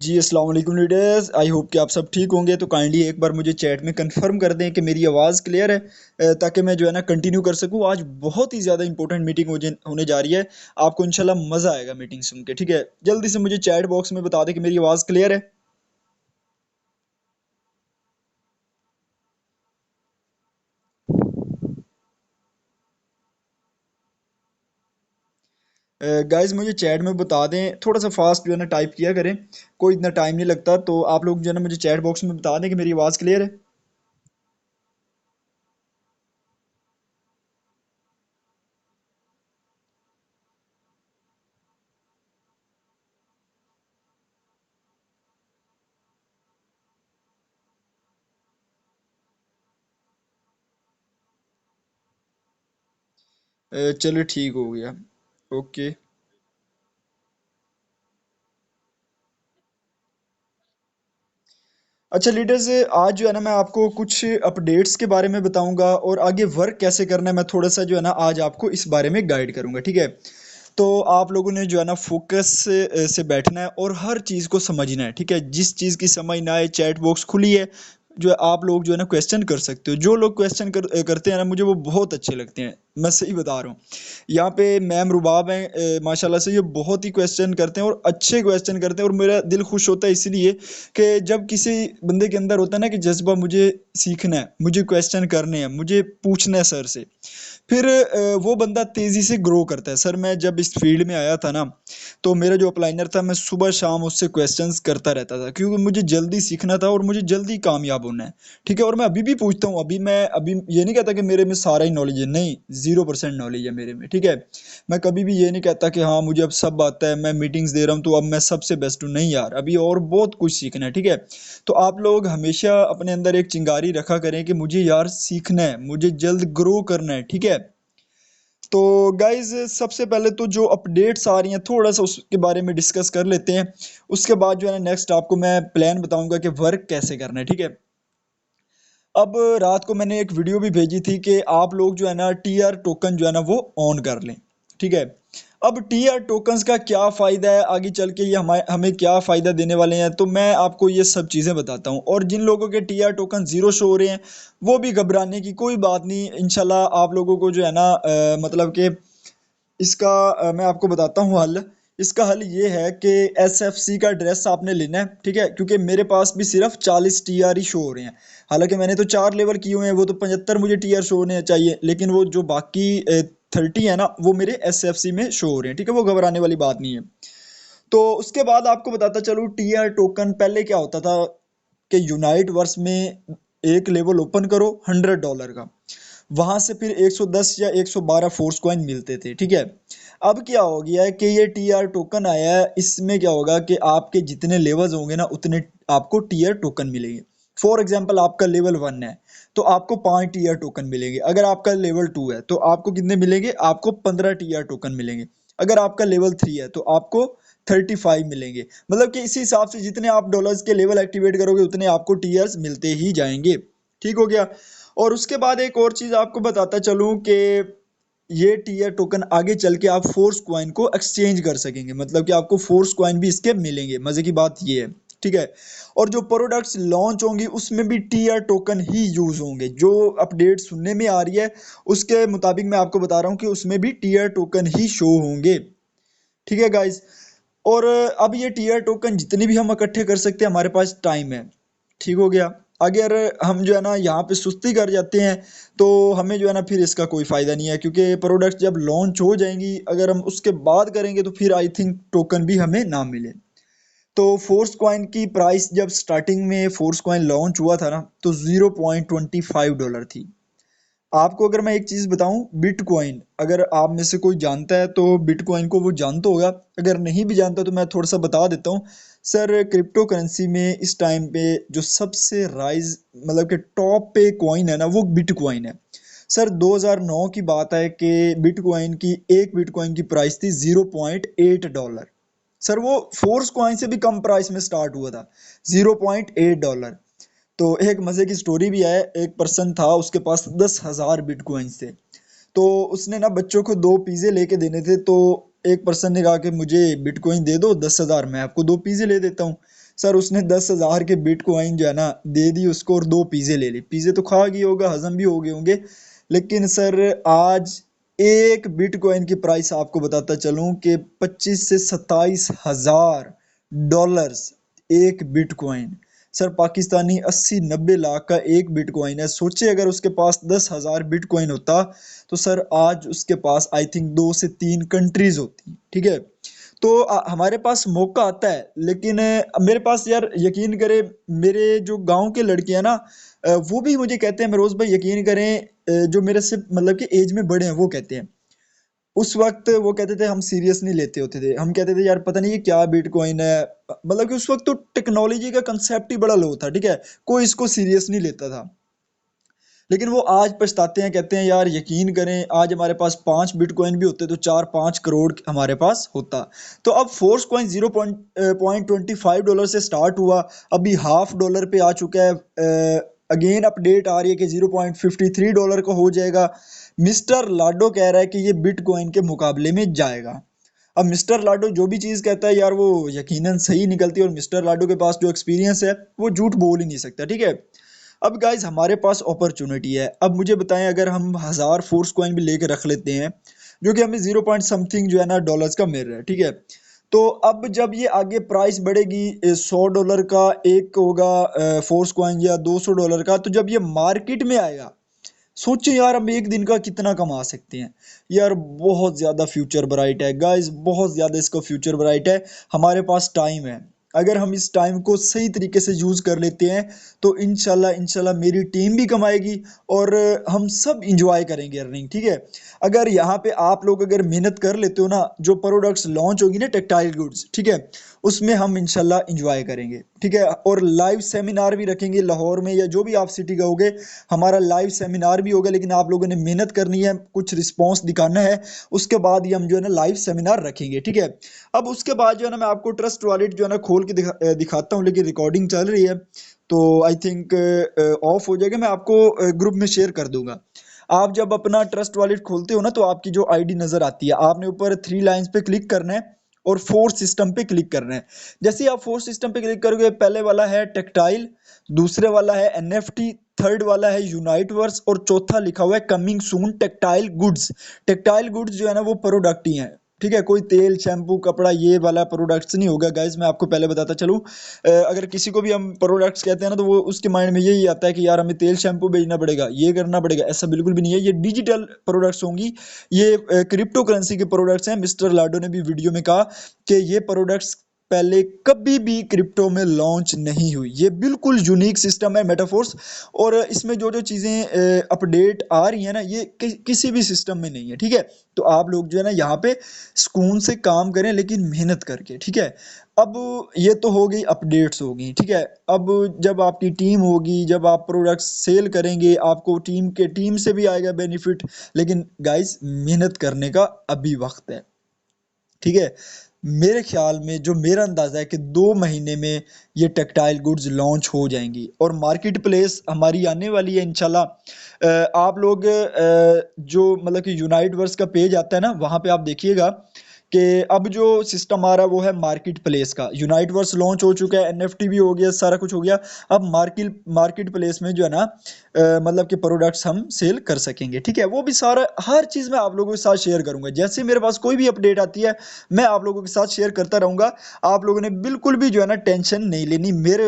जी, अस्सलाम वालेकुम leaders. I hope कि आप सब ठीक होंगे। तो काइंडली एक बार मुझे चैट में कंफर्म कर दें कि मेरी आवाज़ क्लियर है, ताकि मैं जो है ना कंटिन्यू कर सकूँ। आज बहुत ही ज़्यादा इंपॉर्टेंट मीटिंग मुझे होने जा रही है। आपको इंशाल्लाह मज़ा आएगा मीटिंग सुन के, ठीक है? जल्दी से मुझे चैट बॉक्स में बता दें कि मेरी आवाज़ क्लियर है। गाइस मुझे चैट में बता दें, थोड़ा सा फास्ट जो है ना टाइप किया करें। कोई इतना टाइम नहीं लगता, तो आप लोग जो है ना मुझे चैट बॉक्स में बता दें कि मेरी आवाज़ क्लियर है। चलो ठीक हो गया। ओके। अच्छा लीडर्स, आज जो है ना मैं आपको कुछ अपडेट्स के बारे में बताऊंगा और आगे वर्क कैसे करना है मैं थोड़ा सा जो है ना आज आपको इस बारे में गाइड करूंगा, ठीक है? तो आप लोगों ने जो है ना फोकस से बैठना है और हर चीज़ को समझना है, ठीक है? जिस चीज़ की समझ ना आए, चैट बॉक्स खुली है। जो है आप लोग जो है ना क्वेश्चन कर सकते हो। जो लोग करते हैं ना, मुझे वो बहुत अच्छे लगते हैं। मैं सही बता रहा हूँ। यहाँ पे मैम रुबाब हैं, माशाल्लाह से ये बहुत ही क्वेश्चन करते हैं और अच्छे क्वेश्चन करते हैं, और मेरा दिल खुश होता है इसलिए कि जब किसी बंदे के अंदर होता है ना कि जज्बा, मुझे सीखना है, मुझे क्वेश्चन करने हैं, मुझे पूछना है सर से, फिर वो बंदा तेजी से ग्रो करता है। सर मैं जब इस फील्ड में आया था ना, तो मेरा जो अपलाइनर था, मैं सुबह शाम उससे क्वेश्चंस करता रहता था, क्योंकि मुझे जल्दी सीखना था और मुझे जल्दी कामयाब होना है, ठीक है? और मैं अभी भी पूछता हूँ। अभी ये नहीं कहता कि मेरे में सारा ही नॉलेज है, नहीं, 0% नॉलेज है मेरे में, ठीक है? मैं कभी भी ये नहीं कहता कि हाँ मुझे अब सब आता है, मैं मीटिंग्स दे रहा हूँ तो अब मैं सबसे बेस्ट हूँ। नहीं यार, अभी और बहुत कुछ सीखना है, ठीक है? तो आप लोग हमेशा अपने अंदर एक चिंगारी रखा करें कि मुझे यार सीखना है, मुझे जल्द ग्रो करना है, ठीक है? तो गाइज सबसे पहले तो जो अपडेट्स आ रही हैं थोड़ा सा उसके बारे में डिस्कस कर लेते हैं। उसके बाद जो है ना नेक्स्ट आपको मैं प्लान बताऊंगा कि वर्क कैसे करना है, ठीक है? अब रात को मैंने एक वीडियो भी भेजी थी कि आप लोग जो है ना टीआर टोकन जो है ना वो ऑन कर लें, ठीक है? अब टीआर टोकन्स का क्या फ़ायदा है, आगे चल के ये हमें हमें क्या फ़ायदा देने वाले हैं, तो मैं आपको ये सब चीज़ें बताता हूँ। और जिन लोगों के टीआर टोकन ज़ीरो शो हो रहे हैं, वो भी घबराने की कोई बात नहीं। इंशाल्लाह आप लोगों को जो है ना मतलब कि इसका मैं आपको बताता हूँ हल। इसका हल ये है कि एसएफसी का ड्रेस आपने लेना है, ठीक है? क्योंकि मेरे पास भी सिर्फ 40 टीआर ही शो हो रहे हैं। हालांकि मैंने तो 4 लेवल किए हुए हैं, वो तो 75 मुझे टीआर शो होने चाहिए, लेकिन वो जो बाकी 30 है ना, वो मेरे एसएफसी में शो हो रहे हैं, ठीक है? वो घबराने वाली बात नहीं है। तो उसके बाद आपको बताता चलूँ, टीआर टोकन पहले क्या होता था कि यूनाइट वर्स में एक लेवल ओपन करो $100 का, वहां से फिर 110 या 112 फोर्स कॉइन मिलते थे, ठीक है? अब क्या हो गया है कि ये टीआर टोकन आया है, इसमें क्या होगा कि आपके जितने लेवल्स होंगे ना, उतने आपको टीआर टोकन मिलेंगे। फॉर एग्जाम्पल आपका लेवल 1 है, तो आपको 5 टीआर टोकन मिलेंगे। अगर आपका लेवल 2 है तो आपको कितने मिलेंगे? आपको 15 टीआर टोकन मिलेंगे। अगर आपका लेवल 3 है तो आपको 35 मिलेंगे। मतलब कि इसी हिसाब से जितने आप डॉलर्स के लेवल एक्टिवेट करोगे, उतने आपको टीयर्स मिलते ही जाएंगे। ठीक हो गया? और उसके बाद एक और चीज आपको बताता चलूं कि ये टीयर टोकन आगे चल के आप फोर्स क्वाइन को एक्सचेंज कर सकेंगे, मतलब कि आपको फोर्स क्वाइन भी इसके मिलेंगे। मजे की बात ये है, ठीक है? और जो प्रोडक्ट्स लॉन्च होंगी उसमें भी टीयर टोकन ही यूज होंगे। जो अपडेट सुनने में आ रही है उसके मुताबिक मैं आपको बता रहा हूँ कि उसमें भी टीयर टोकन ही शो होंगे, ठीक है गाइस? और अब ये टीयर टोकन जितने भी हम इकट्ठे कर सकते हैं, हमारे पास टाइम है। ठीक हो गया? अगर हम जो है ना यहाँ पे सुस्ती कर जाते हैं, तो हमें जो है ना फिर इसका कोई फायदा नहीं है, क्योंकि प्रोडक्ट जब लॉन्च हो जाएंगी, अगर हम उसके बाद करेंगे तो फिर आई थिंक टोकन भी हमें ना मिले। तो फोर्स कॉइन की प्राइस जब स्टार्टिंग में फोर्स कॉइन लॉन्च हुआ था ना, तो $0.25 थी। आपको अगर मैं एक चीज बताऊं, बिटकॉइन, अगर आप में से कोई जानता है तो बिटकॉइन को वो जानता होगा। अगर नहीं भी जानता तो मैं थोड़ा सा बता देता हूँ। सर क्रिप्टो करेंसी में इस टाइम पे जो सबसे राइज, मतलब कि टॉप पे कॉइन है ना, वो बिटकॉइन है। सर 2009 की बात है कि बिटकॉइन की, एक बिटकॉइन की प्राइस थी $0.8। सर वो फोर्स कॉइन से भी कम प्राइस में स्टार्ट हुआ था, $0.8। तो एक मजे की स्टोरी भी है। एक पर्सन था, उसके पास 10,000 बिटकॉइंस थे। तो उसने ना बच्चों को दो पिज़्ज़े लेके देने थे। तो एक पर्सन ने कहा कि मुझे बिटकॉइन दे दो 10,000, मैं आपको दो पिज़्ज़े ले देता हूँ। सर उसने 10,000 के बिटकॉइन जो है ना दे दी उसको और 2 पिज़्ज़े ले लिए। पिज़्ज़े तो खा गई होगा, हजम भी हो गए होंगे, लेकिन सर आज एक बिटकॉइन की प्राइस आपको बताता चलूं कि 25 से 27 हजार डॉलर्स एक बिटकॉइन। सर पाकिस्तानी 80-90 लाख का एक बिटकॉइन है। सोचे अगर उसके पास 10,000 बिटकॉइन होता तो सर आज उसके पास आई थिंक 2 से 3 कंट्रीज होती। ठीक है, तो हमारे पास मौका आता है, लेकिन मेरे पास यार यकीन करे, मेरे जो गांव के लड़के हैं ना, वो भी मुझे कहते हैं मरोज भाई यकीन करें, जो मेरे से मतलब कि एज में बड़े हैं वो कहते हैं, उस वक्त वो कहते थे हम सीरियस नहीं लेते होते थे, हम कहते थे यार पता नहीं ये क्या बिटकॉइन है। मतलब कि उस वक्त तो टेक्नोलॉजी का कंसेप्ट ही बड़ा लो था। ठीक है, कोई इसको सीरियस नहीं लेता था, लेकिन वो आज पछताते हैं, कहते हैं यार यकीन करें आज हमारे पास 5 बिटकॉइन भी होते तो 4-5 करोड़ हमारे पास होता। तो अब फोर्स कॉइन 0.25 डॉलर से स्टार्ट हुआ, अभी $0.5 पे आ चुका है। अगेन अपडेट आ रही है कि 0.53 डॉलर का हो जाएगा। मिस्टर लाडो कह रहा है कि ये बिटकॉइन के मुकाबले में जाएगा। अब मिस्टर लाडो जो भी चीज़ कहता है यार वो यकीनन सही निकलती है, और मिस्टर लाडो के पास जो एक्सपीरियंस है वो झूठ बोल ही नहीं सकता। ठीक है, अब गाइज हमारे पास अपॉर्चुनिटी है। अब मुझे बताएं अगर हम 1000 फोर्स कॉइन भी लेके रख लेते हैं, जो कि हमें 0 पॉइंट समथिंग जो है ना डॉलर्स का मिल रहा है। ठीक है, तो अब जब ये आगे प्राइस बढ़ेगी, $100 का एक होगा फोर्स कॉइन या $200 का, तो जब ये मार्केट में आएगा, सोचो यार हम एक दिन का कितना कमा सकते हैं। यार बहुत ज़्यादा फ्यूचर ब्राइट है गाइस, बहुत ज़्यादा इसका फ्यूचर ब्राइट है। हमारे पास टाइम है, अगर हम इस टाइम को सही तरीके से यूज़ कर लेते हैं तो इंशाल्लाह इंशाल्लाह मेरी टीम भी कमाएगी और हम सब इंजॉय करेंगे अर्निंग। ठीक है, अगर यहाँ पे आप लोग अगर मेहनत कर लेते हो ना, जो प्रोडक्ट्स लॉन्च होगी ना टेक्सटाइल गुड्स, ठीक है, उसमें हम इंशाल्लाह इंजॉय करेंगे। ठीक है, और लाइव सेमिनार भी रखेंगे लाहौर में या जो भी आप सिटी कहोगे, हमारा लाइव सेमिनार भी होगा, लेकिन आप लोगों ने मेहनत करनी है, कुछ रिस्पॉन्स दिखाना है, उसके बाद ही हम जो है ना लाइव सेमिनार रखेंगे। ठीक है, अब उसके बाद जो है ना मैं आपको ट्रस्ट वॉलेट जो है ना खोल के दिखाता हूँ, लेकिन रिकॉर्डिंग चल रही है तो आई थिंक ऑफ हो जाएगा, मैं आपको ग्रुप में शेयर कर दूंगा। आप जब अपना ट्रस्ट वॉलेट खोलते हो ना तो आपकी जो आईडी नजर आती है, आपने ऊपर 3 लाइंस पे क्लिक करना है और फोर्स सिस्टम पे क्लिक करना है। जैसे ही आप फोर्स सिस्टम पे क्लिक करोगे, पहले वाला है टेक्टाइल, दूसरे वाला है एनएफटी, थर्ड वाला है यूनाइट वर्स, और चौथा लिखा हुआ है coming soon tactile goods. Tactile goods जो है ना वो प्रोडक्ट ही है। ठीक है, कोई तेल शैम्पू कपड़ा ये वाला प्रोडक्ट्स नहीं होगा गाइज, मैं आपको पहले बताता चलूं। अगर किसी को भी हम प्रोडक्ट्स कहते हैं ना तो वो उसके माइंड में यही आता है कि यार हमें तेल शैम्पू बेचना पड़ेगा, ये करना पड़ेगा। ऐसा बिल्कुल भी नहीं है, ये डिजिटल प्रोडक्ट्स होंगी, ये क्रिप्टो करेंसी के प्रोडक्ट्स हैं। मिस्टर लाडो ने भी वीडियो में कहा कि ये प्रोडक्ट्स पहले कभी भी क्रिप्टो में लॉन्च नहीं हुई, ये बिल्कुल यूनिक सिस्टम है मेटाफोर्स। और इसमें जो जो चीज़ें अपडेट आ रही है ना ये किसी भी सिस्टम में नहीं है। ठीक है, तो आप लोग जो है ना यहाँ पे सुकून से काम करें, लेकिन मेहनत करके। ठीक है, अब ये तो हो गई अपडेट्स होगी। ठीक है, अब जब आपकी टीम होगी, जब आप प्रोडक्ट्स सेल करेंगे, आपको टीम से भी आएगा बेनिफिट, लेकिन गाइस मेहनत करने का अभी वक्त है। ठीक है, मेरे ख्याल में जो मेरा अंदाज़ा है कि 2 महीने में ये टेक्सटाइल गुड्स लॉन्च हो जाएंगी और मार्केट प्लेस हमारी आने वाली है इंशाल्लाह। आप लोग जो मतलब कि यूनाइट वर्स का पेज आता है ना, वहाँ पे आप देखिएगा कि अब जो सिस्टम आ रहा है वो है मार्केट प्लेस का। यूनाइट वर्स लॉन्च हो चुका है, एनएफटी भी हो गया, सारा कुछ हो गया। अब मार्केट प्लेस में जो है ना मतलब कि प्रोडक्ट्स हम सेल कर सकेंगे। ठीक है, वो भी सारा हर चीज़ मैं आप लोगों के साथ शेयर करूंगा। जैसे मेरे पास कोई भी अपडेट आती है मैं आप लोगों के साथ शेयर करता रहूंगा। आप लोगों ने बिल्कुल भी जो है ना टेंशन नहीं लेनी, मेरे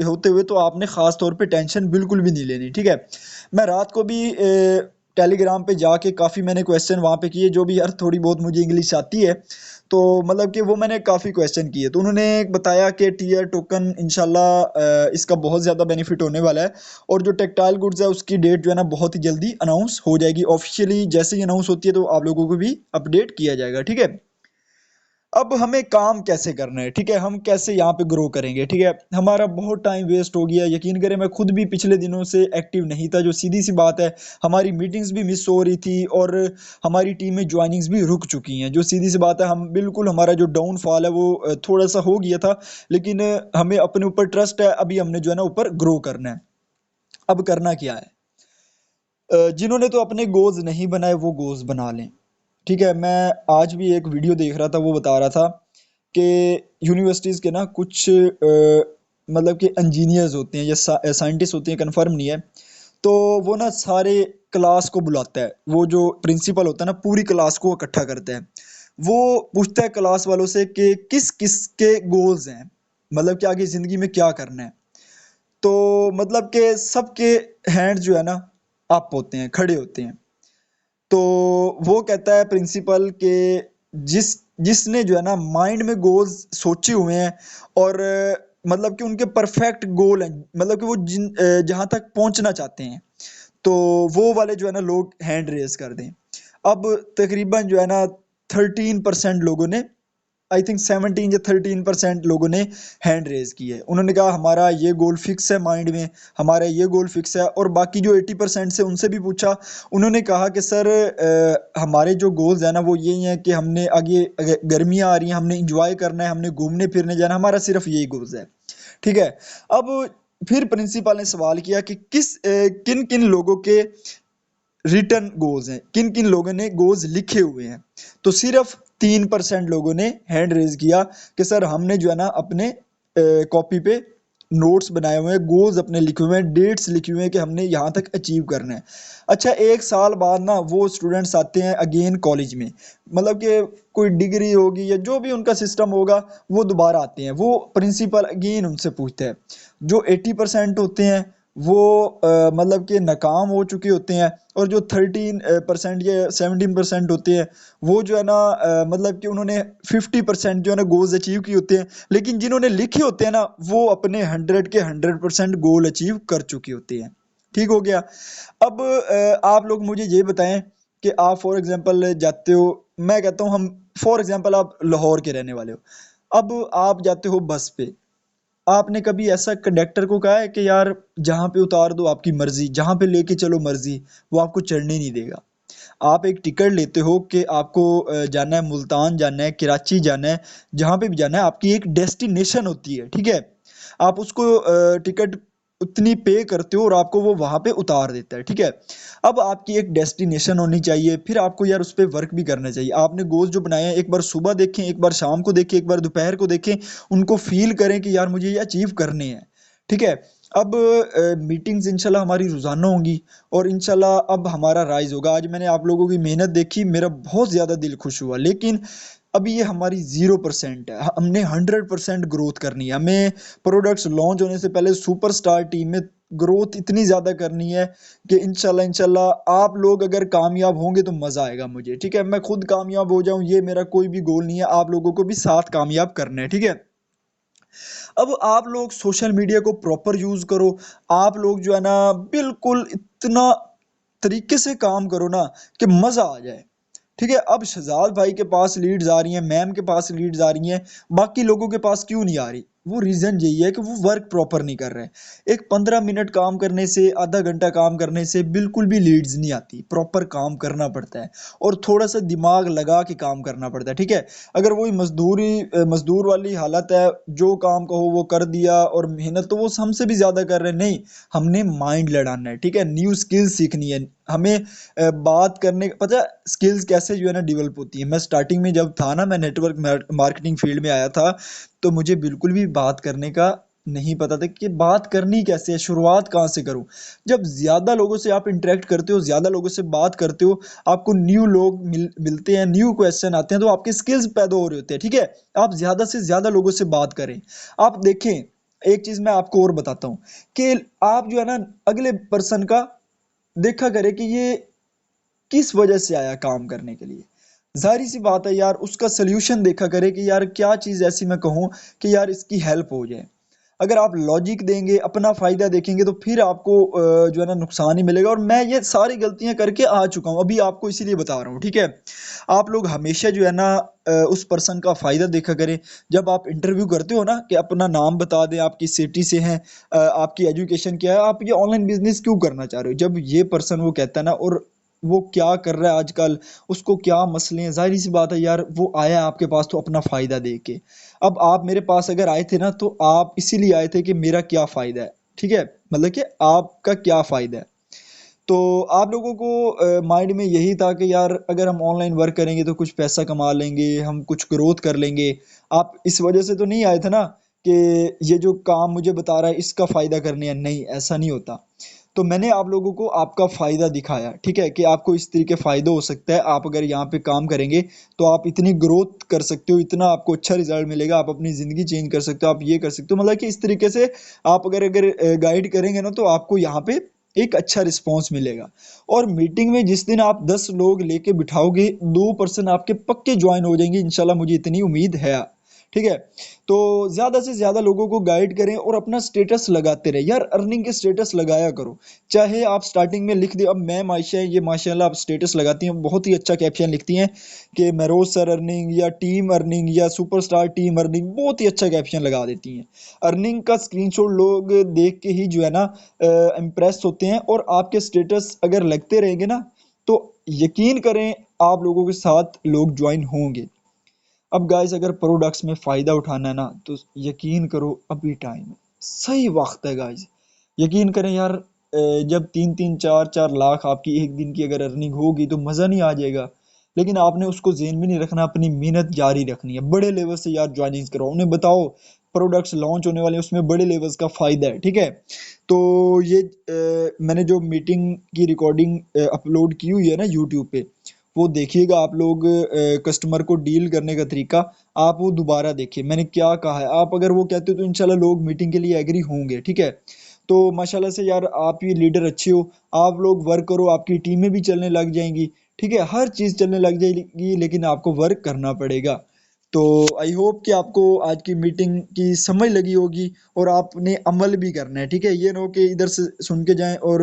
होते हुए तो आपने खास तौर पे टेंशन बिल्कुल भी नहीं लेनी। ठीक है, मैं रात को भी टेलीग्राम पे जाके काफ़ी मैंने क्वेश्चन वहाँ पे किए, जो भी यार थोड़ी बहुत मुझे इंग्लिश आती है तो मतलब कि वो मैंने काफ़ी क्वेश्चन किए, तो उन्होंने बताया कि टीयर टोकन इंशाल्लाह इसका बहुत ज़्यादा बेनिफिट होने वाला है। और जो टेक्सटाइल गुड्स है उसकी डेट जो है ना बहुत ही जल्दी अनाउंस हो जाएगी ऑफिशियली। जैसे ही अनाउंस होती है तो आप लोगों को भी अपडेट किया जाएगा। ठीक है, अब हमें काम कैसे करना है, ठीक है, हम कैसे यहाँ पे ग्रो करेंगे। ठीक है, हमारा बहुत टाइम वेस्ट हो गया, यकीन करें मैं खुद भी पिछले दिनों से एक्टिव नहीं था, जो सीधी सी बात है। हमारी मीटिंग्स भी मिस हो रही थी और हमारी टीम में ज्वाइनिंग्स भी रुक चुकी हैं, जो सीधी सी बात है। हम बिल्कुल हमारा जो डाउनफॉल है वो थोड़ा सा हो गया था, लेकिन हमें अपने ऊपर ट्रस्ट है, अभी हमने जो है ना ऊपर ग्रो करना है। अब करना क्या है, जिन्होंने तो अपने गोल्स नहीं बनाए वो गोल्स बना लें। ठीक है, मैं आज भी एक वीडियो देख रहा था, वो बता रहा था कि यूनिवर्सिटीज़ के ना कुछ मतलब कि इंजीनियर्स होते हैं या साइंटिस्ट होते हैं, कंफर्म नहीं है। तो वो ना सारे क्लास को बुलाता है, वो जो प्रिंसिपल होता है ना पूरी क्लास को इकट्ठा करता है। वो पूछता है क्लास वालों से कि किस किस के गोल्स हैं, मतलब कि आगे जिंदगी में क्या करना है। तो मतलब कि सबके हैंड जो है ना अप होते हैं, खड़े होते हैं। तो वो कहता है प्रिंसिपल के जिस जिसने जो है ना माइंड में गोल्स सोचे हुए हैं और मतलब कि उनके परफेक्ट गोल हैं, मतलब कि वो जहां तक पहुंचना चाहते हैं, तो वो वाले जो है ना लोग हैंड रेज कर दें। अब तकरीबन जो है ना 13% लोगों ने, आई थिंक 17 या 13% लोगों ने हैंड रेज की है। उन्होंने कहा हमारा ये गोल फिक्स है माइंड में, हमारा ये गोल फिक्स है। और बाकी जो 80% से उनसे भी पूछा, उन्होंने कहा कि सर हमारे जो गोल्स है ना वो यही है कि हमने आगे गर्मियाँ आ रही हैं, हमने इंजॉय करना है, हमने घूमने फिरने जाना, हमारा सिर्फ यही गोल्स है। ठीक है। अब फिर प्रिंसिपल ने सवाल किया कि किन किन लोगों के रिटर्न गोल्स हैं, किन किन लोगों ने गोल्स लिखे हुए हैं। तो सिर्फ 3% लोगों ने हैंड रेज किया कि सर हमने जो है ना अपने कॉपी पे नोट्स बनाए हुए हैं, गोल्स अपने लिखे हुए हैं, डेट्स लिखे हुए हैं कि हमने यहाँ तक अचीव करना है। अच्छा, एक साल बाद ना वो स्टूडेंट्स आते हैं अगेन कॉलेज में, मतलब कि कोई डिग्री होगी या जो भी उनका सिस्टम होगा, वो दोबारा आते हैं। वो प्रिंसिपल अगेन उनसे पूछते हैं। जो 80% होते हैं वो मतलब कि नाकाम हो चुके होते हैं, और जो 13% या 17% होते हैं वो जो है ना मतलब कि उन्होंने 50% जो है ना गोल्स अचीव किए होते हैं। लेकिन जिन्होंने लिखे होते हैं ना वो अपने 100 के 100% गोल अचीव कर चुके होते हैं। ठीक हो गया। अब आप लोग मुझे ये बताएं कि आप फॉर एग्जांपल जाते हो, मैं कहता हूँ हम फॉर एग्जांपल आप लाहौर के रहने वाले हो, अब आप जाते हो बस पे। आपने कभी ऐसा कंडक्टर को कहा है कि यार जहाँ पे उतार दो आपकी मर्जी, जहाँ पे लेके चलो मर्जी, वो आपको चढ़ने नहीं देगा। आप एक टिकट लेते हो कि आपको जाना है मुल्तान, जाना है कराची, जाना है, जहाँ पे भी जाना है आपकी एक डेस्टिनेशन होती है। ठीक है। आप उसको टिकट उतनी पे करते हो और आपको वो वहां पे उतार देता है। ठीक है। अब आपकी एक डेस्टिनेशन होनी चाहिए, फिर आपको यार उस पर वर्क भी करना चाहिए। आपने गोल्स जो बनाए हैं एक बार सुबह देखें, एक बार शाम को देखें, एक बार दोपहर को देखें, उनको फील करें कि यार मुझे ये अचीव करने हैं। ठीक है। अब मीटिंग्स इंशाल्लाह हमारी रोजाना होंगी, और इंशाल्लाह अब हमारा राइज होगा। आज मैंने आप लोगों की मेहनत देखी, मेरा बहुत ज्यादा दिल खुश हुआ। लेकिन अभी ये हमारी 0% है, हमने 100% ग्रोथ करनी है। हमें प्रोडक्ट्स लॉन्च होने से पहले सुपरस्टार टीम में ग्रोथ इतनी ज्यादा करनी है कि इंशाल्लाह इंशाल्लाह आप लोग अगर कामयाब होंगे तो मजा आएगा मुझे। ठीक है। मैं खुद कामयाब हो जाऊं ये मेरा कोई भी गोल नहीं है, आप लोगों को भी साथ कामयाब करना है। ठीक है। अब आप लोग सोशल मीडिया को प्रॉपर यूज करो। आप लोग जो है ना बिल्कुल इतना तरीके से काम करो ना कि मजा आ जाए। ठीक है। अब शहजाद भाई के पास लीड्स आ रही हैं, मैम के पास लीड्स आ रही हैं, बाकी लोगों के पास क्यों नहीं आ रही? वो रीजन यही है कि वो वर्क प्रॉपर नहीं कर रहे हैं। एक 15 मिनट काम करने से, आधा घंटा काम करने से बिल्कुल भी लीड्स नहीं आती। प्रॉपर काम करना पड़ता है और थोड़ा सा दिमाग लगा के काम करना पड़ता है। ठीक है। अगर वही मजदूर वाली हालत है, जो काम कहो वो कर दिया, और मेहनत तो वो हमसे भी ज्यादा कर रहे हैं, नहीं। हमने माइंड लड़ाना है। ठीक है। न्यू स्किल्स सीखनी है हमें। बात करने पता स्किल्स कैसे जो है ना डेवलप होती है। मैं स्टार्टिंग में जब था ना, मैं नेटवर्क मार्केटिंग फील्ड में आया था, तो मुझे बिल्कुल भी बात करने का नहीं पता था कि बात करनी कैसे है, शुरुआत कहाँ से करूं। जब ज्यादा लोगों से आप इंटरेक्ट करते हो, ज्यादा लोगों से बात करते हो, आपको न्यू लोग मिलते हैं, न्यू क्वेश्चन आते हैं, तो आपके स्किल्स पैदा हो रहे होते हैं। ठीक है। आप ज्यादा से ज्यादा लोगों से बात करें। आप देखें, एक चीज मैं आपको और बताता हूँ कि आप जो है ना अगले पर्सन का देखा करें कि ये किस वजह से आया काम करने के लिए। जाहिर सी बात है यार, उसका सोल्यूशन देखा करे कि यार क्या चीज ऐसी मैं कहूँ कि यार इसकी हेल्प हो जाए। अगर आप लॉजिक देंगे, अपना फायदा देखेंगे, तो फिर आपको जो है ना नुकसान ही मिलेगा। और मैं ये सारी गलतियां करके आ चुका हूं, अभी आपको इसीलिए बता रहा हूँ। ठीक है। आप लोग हमेशा जो है ना उस पर्सन का फायदा देखा करें। जब आप इंटरव्यू करते हो ना कि अपना नाम बता दें, आपकी सिटी से हैं, आपकी एजुकेशन क्या है, आप ये ऑनलाइन बिजनेस क्यों करना चाह रहे हो, जब ये पर्सन वो कहता है ना, और वो क्या कर रहा है आजकल, उसको क्या मसले हैं, जाहिर सी बात है यार वो आया आपके पास तो अपना फायदा दे के। अब आप मेरे पास अगर आए थे ना, तो आप इसीलिए आए थे कि मेरा क्या फायदा है। ठीक है। मतलब कि आपका क्या फायदा है। तो आप लोगों को माइंड में यही था कि यार अगर हम ऑनलाइन वर्क करेंगे तो कुछ पैसा कमा लेंगे, हम कुछ ग्रोथ कर लेंगे। आप इस वजह से तो नहीं आए थे ना कि ये जो काम मुझे बता रहा है इसका फ़ायदा करने है, नहीं ऐसा नहीं होता। तो मैंने आप लोगों को आपका फ़ायदा दिखाया, ठीक है, कि आपको इस तरीके फ़ायदा हो सकता है, आप अगर यहाँ पे काम करेंगे तो आप इतनी ग्रोथ कर सकते हो, इतना आपको अच्छा रिजल्ट मिलेगा, आप अपनी ज़िंदगी चेंज कर सकते हो, आप ये कर सकते हो, मतलब कि इस तरीके से आप अगर अगर गाइड करेंगे ना तो आपको यहाँ पे एक अच्छा रिस्पॉन्स मिलेगा। और मीटिंग में जिस दिन आप 10 लोग लेके बिठाओगे, 2% आपके पक्के ज्वाइन हो जाएंगे इंशाल्लाह, मुझे इतनी उम्मीद है। ठीक है, तो ज्यादा से ज्यादा लोगों को गाइड करें और अपना स्टेटस लगाते रहे यार, अर्निंग के स्टेटस लगाया करो। चाहे आप स्टार्टिंग में लिख दे, अब मैम आयशा है, ये माशाल्लाह आप स्टेटस लगाती हैं, बहुत ही अच्छा कैप्शन लिखती हैं कि मेरोज सर अर्निंग या टीम अर्निंग या सुपरस्टार टीम अर्निंग, बहुत ही अच्छा कैप्शन लगा देती हैं। अर्निंग का स्क्रीनशॉट लोग देख के ही जो है ना इम्प्रेस होते हैं, और आपके स्टेटस अगर लगते रहेंगे ना तो यकीन करें आप लोगों के साथ लोग ज्वाइन होंगे। अब गाइस अगर प्रोडक्ट्स में फ़ायदा उठाना है ना तो यकीन करो अभी टाइम है, सही वक्त है गाइस। यकीन करें यार, जब 3-3 4-4 लाख आपकी एक दिन की अगर अर्निंग होगी तो मज़ा नहीं आ जाएगा। लेकिन आपने उसको जेन में नहीं रखना, अपनी मेहनत जारी रखनी है, बड़े लेवल से यार ज्वाइनिंग करो, उन्हें बताओ प्रोडक्ट्स लॉन्च होने वाले हैं, उसमें बड़े लेवल्स का फ़ायदा है, ठीक है। तो ये मैंने जो मीटिंग की रिकॉर्डिंग अपलोड की हुई है ना यूट्यूब पे, वो देखिएगा आप लोग, कस्टमर को डील करने का तरीका आप वो दोबारा देखिए, मैंने क्या कहा है, आप अगर वो कहते हो तो इंशाल्लाह लोग मीटिंग के लिए एग्री होंगे, ठीक है। तो माशाल्लाह से यार आप ये लीडर अच्छे हो, आप लोग वर्क करो, आपकी टीमें भी चलने लग जाएंगी, ठीक है, हर चीज़ चलने लग जाएगी, लेकिन आपको वर्क करना पड़ेगा। तो आई होप कि आपको आज की मीटिंग की समझ लगी होगी और आपने अमल भी करना है, ठीक है, ये ना हो कि इधर से सुन के जाएं और